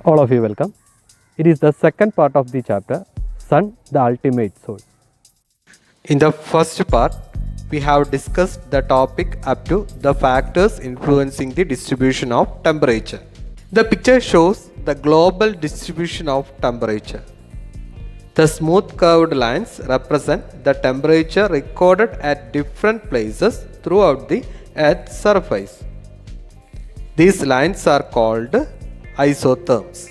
All of you welcome. It is the second part of the chapter, Sun, the ultimate source. In the first part, we have discussed the topic up to the factors influencing the distribution of temperature. The picture shows the global distribution of temperature. The smooth curved lines represent the temperature recorded at different places throughout the Earth's surface. These lines are called isotherms.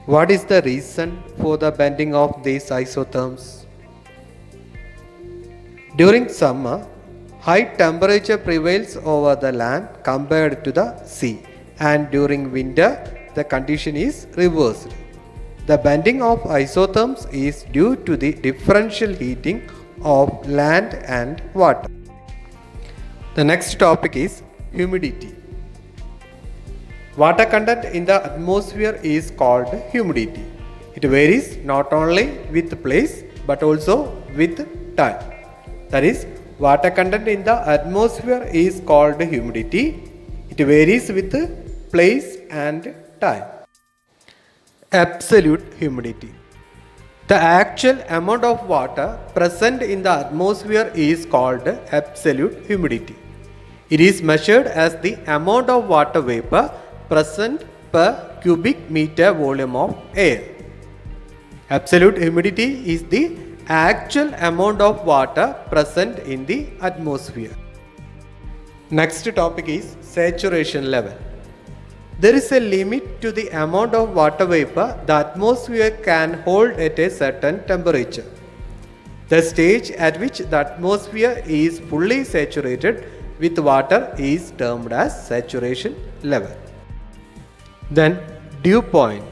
What is the reason for the bending of these isotherms? During summer, high temperature prevails over the land compared to the sea, and during winter, the condition is reversed. The bending of isotherms is due to the differential heating of land and water. The next topic is humidity. Water content in the atmosphere is called humidity. It varies not only with place but also with time. That is, water content in the atmosphere is called humidity. It varies with place and time. Absolute humidity. The actual amount of water present in the atmosphere is called absolute humidity. It is measured as the amount of water vapor present per cubic meter volume of air. Absolute humidity is the actual amount of water present in the atmosphere. Next topic is saturation level. There is a limit to the amount of water vapor the atmosphere can hold at a certain temperature. The stage at which the atmosphere is fully saturated with water is termed as saturation level. Then dew point.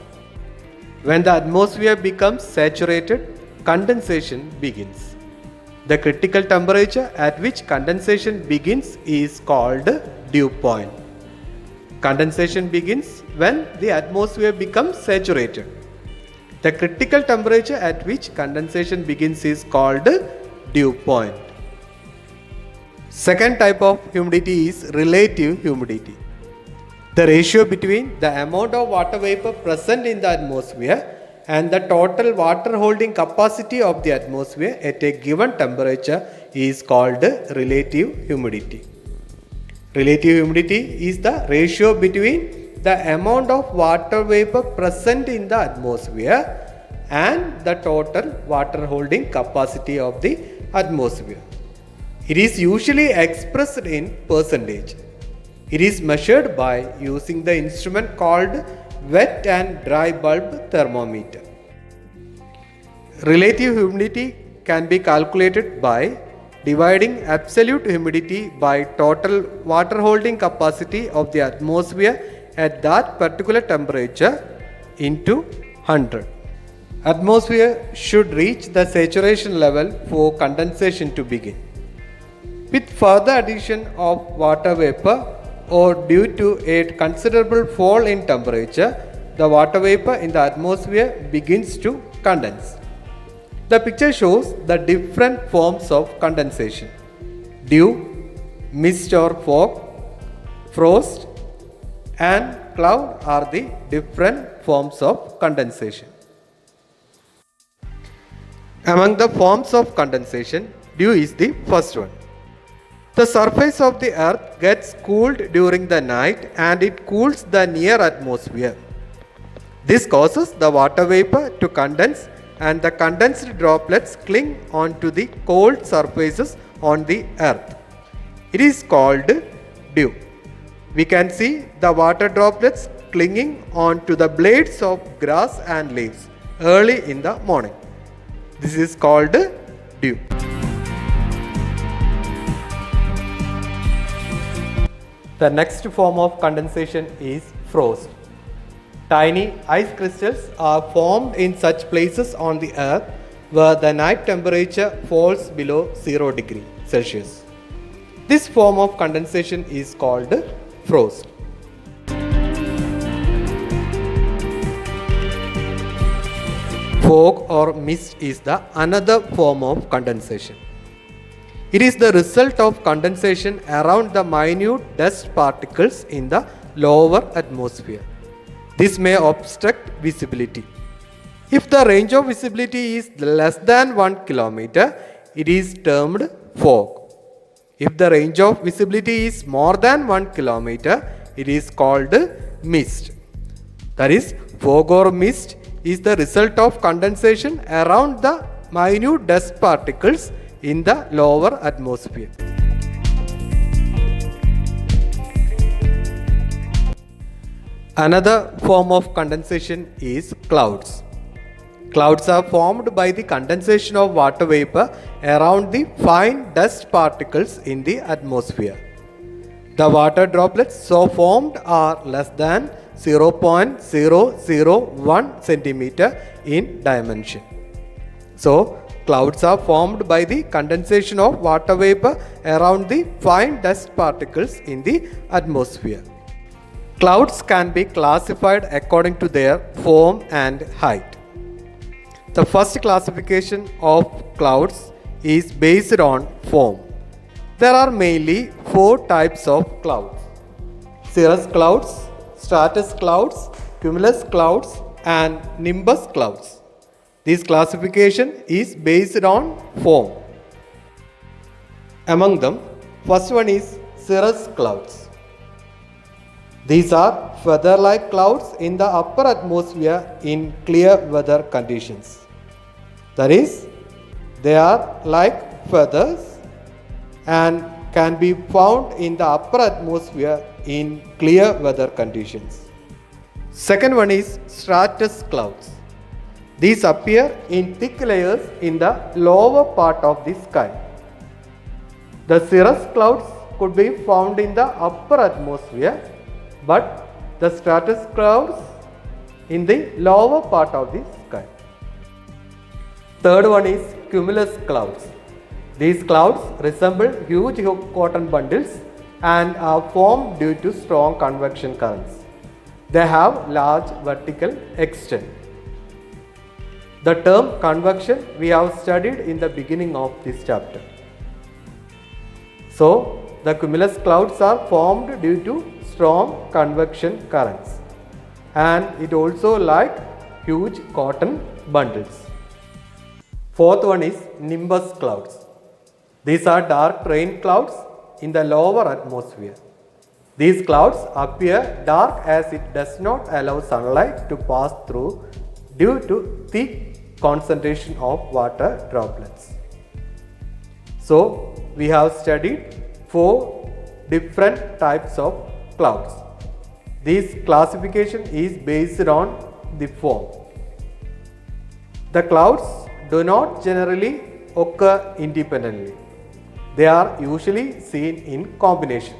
When the atmosphere becomes saturated, condensation begins. The critical temperature at which condensation begins is called dew point. Condensation begins when the atmosphere becomes saturated. The critical temperature at which condensation begins is called dew point. Second type of humidity is relative humidity. The ratio between the amount of water vapor present in the atmosphere and the total water holding capacity of the atmosphere at a given temperature is called relative humidity. Relative humidity is the ratio between the amount of water vapor present in the atmosphere and the total water holding capacity of the atmosphere. It is usually expressed in percentage. It is measured by using the instrument called wet and dry bulb thermometer. Relative humidity can be calculated by dividing absolute humidity by total water holding capacity of the atmosphere at that particular temperature into 100. Atmosphere should reach the saturation level for condensation to begin. With further addition of water vapor or due to a considerable fall in temperature, the water vapor in the atmosphere begins to condense. The picture shows the different forms of condensation. Dew, mist or fog, frost and cloud are the different forms of condensation. Among the forms of condensation, dew is the first one. The surface of the earth gets cooled during the night and it cools the near atmosphere. This causes the water vapor to condense and the condensed droplets cling onto the cold surfaces on the earth. It is called dew. We can see the water droplets clinging onto the blades of grass and leaves early in the morning. This is called dew. The next form of condensation is frost. Tiny ice crystals are formed in such places on the earth where the night temperature falls below 0 degree Celsius. This form of condensation is called frost. Fog or mist is the another form of condensation. It is the result of condensation around the minute dust particles in the lower atmosphere. This may obstruct visibility. If the range of visibility is less than 1 kilometer, it is termed fog. If the range of visibility is more than 1 kilometer, it is called mist. That is, fog or mist is the result of condensation around the minute dust particles in the lower atmosphere. Another form of condensation is clouds. Clouds are formed by the condensation of water vapor around the fine dust particles in the atmosphere. The water droplets so formed are less than 0.001 centimeter in dimension. So, clouds are formed by the condensation of water vapor around the fine dust particles in the atmosphere. Clouds can be classified according to their form and height. The first classification of clouds is based on form. There are mainly 4 types of clouds: cirrus clouds, stratus clouds, cumulus clouds, and nimbus clouds. This classification is based on form. Among them, first one is cirrus clouds. These are feather-like clouds in the upper atmosphere in clear weather conditions. That is, they are like feathers and can be found in the upper atmosphere in clear weather conditions. Second one is stratus clouds. These appear in thick layers in the lower part of the sky. The cirrus clouds could be found in the upper atmosphere, but the stratus clouds in the lower part of the sky. Third one is cumulus clouds. These clouds resemble huge cotton bundles and are formed due to strong convection currents. They have large vertical extent. The term convection we have studied in the beginning of this chapter. So, the cumulus clouds are formed due to strong convection currents, and it also like huge cotton bundles. Fourth one is nimbus clouds. These are dark rain clouds in the lower atmosphere. These clouds appear dark as it does not allow sunlight to pass through due to thick concentration of water droplets. So, we have studied 4 different types of clouds. This classification is based on the form. The clouds do not generally occur independently. They are usually seen in combination.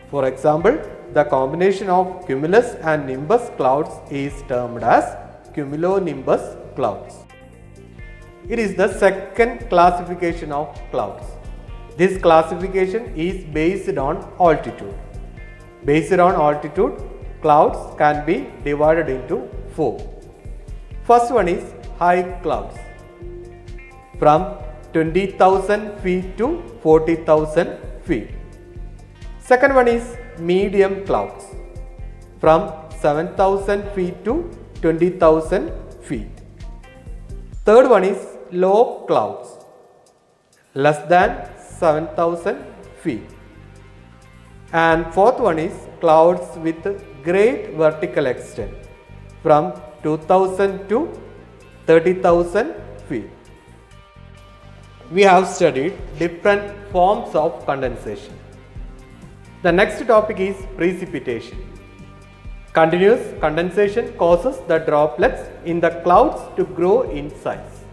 For example, the combination of cumulus and nimbus clouds is termed as cumulonimbus clouds. It is the second classification of clouds. This classification is based on altitude. Based on altitude, clouds can be divided into 4. First one is high clouds, from 20,000 feet to 40,000 feet. Second one is medium clouds, from 7,000 feet to 20,000 feet. Third one is low clouds, less than 7,000 feet. And fourth one is clouds with great vertical extent, from 2,000 to 30,000 feet. We have studied different forms of condensation. The next topic is precipitation. Continuous condensation causes the droplets in the clouds to grow in size.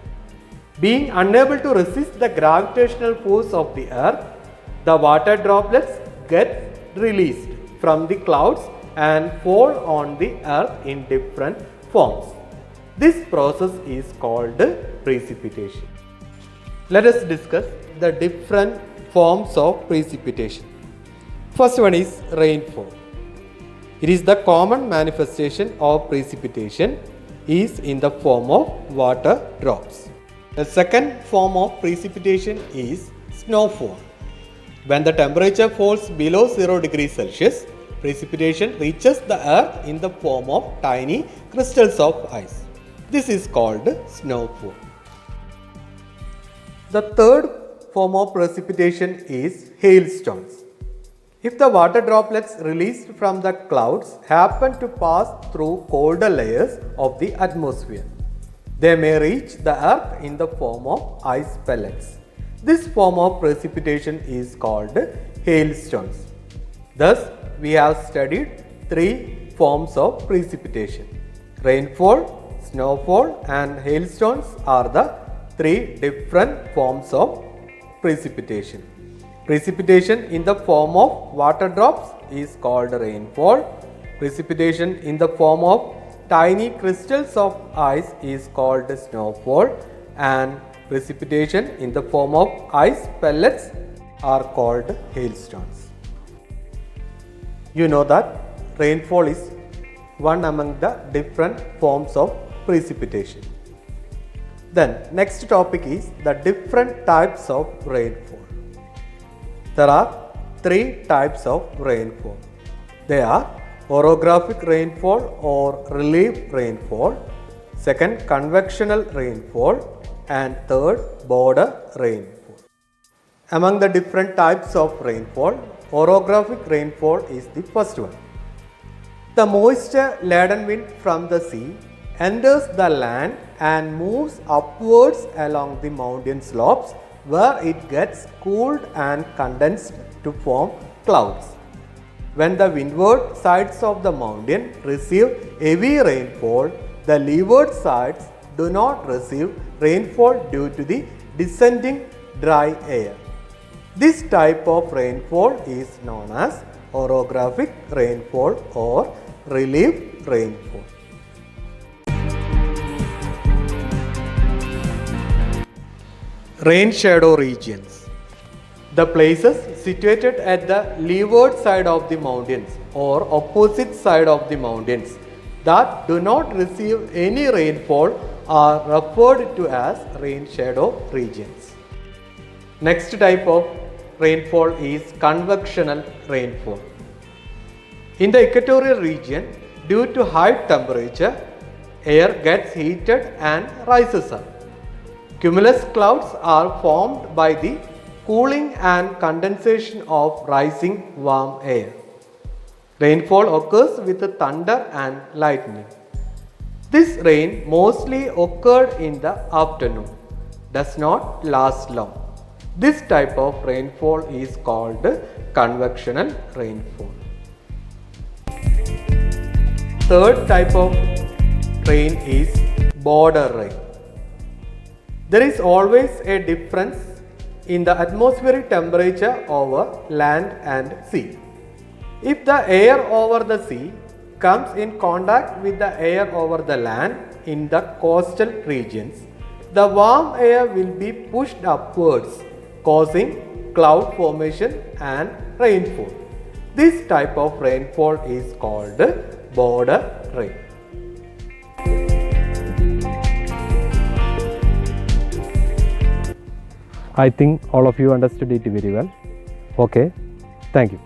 Being unable to resist the gravitational force of the earth, the water droplets get released from the clouds and fall on the earth in different forms. This process is called precipitation. Let us discuss the different forms of precipitation. First one is rainfall. It is the common manifestation of precipitation is in the form of water drops. The second form of precipitation is snowfall. When the temperature falls below 0 degrees Celsius, Precipitation reaches the earth in the form of tiny crystals of ice. This is called snowfall. The third form of precipitation is hailstones. If the water droplets released from the clouds happen to pass through colder layers of the atmosphere, they may reach the earth in the form of ice pellets. This form of precipitation is called hailstones. Thus, we have studied three forms of precipitation. Rainfall, snowfall and hailstones are the three different forms of precipitation. Precipitation in the form of water drops is called rainfall. Precipitation in the form of tiny crystals of ice is called snowfall, and precipitation in the form of ice pellets are called hailstones. You know that rainfall is one among the different forms of precipitation. Then next topic is the different types of rainfall. There are three types of rainfall. They are orographic rainfall or relief rainfall, second convectional rainfall, and third border rainfall. Among the different types of rainfall, orographic rainfall is the first one. The moisture laden wind from the sea enters the land and moves upwards along the mountain slopes, where it gets cooled and condensed to form clouds. When the windward sides of the mountain receive heavy rainfall, the leeward sides do not receive rainfall due to the descending dry air. This type of rainfall is known as orographic rainfall or relief rainfall. Rain shadow regions. The places situated at the leeward side of the mountains or opposite side of the mountains that do not receive any rainfall are referred to as rain shadow regions. Next type of rainfall is convectional rainfall. In the equatorial region, due to high temperature, air gets heated and rises up. Cumulus clouds are formed by the cooling and condensation of rising warm air. Rainfall occurs with thunder and lightning. This rain mostly occurred in the afternoon, does not last long. This type of rainfall is called convectional rainfall. Third type of rain is border rain. There is always a difference in the atmospheric temperature over land and sea. If the air over the sea comes in contact with the air over the land in the coastal regions, the warm air will be pushed upwards, causing cloud formation and rainfall. This type of rainfall is called border rain. I think all of you understood it very well. Okay, thank you.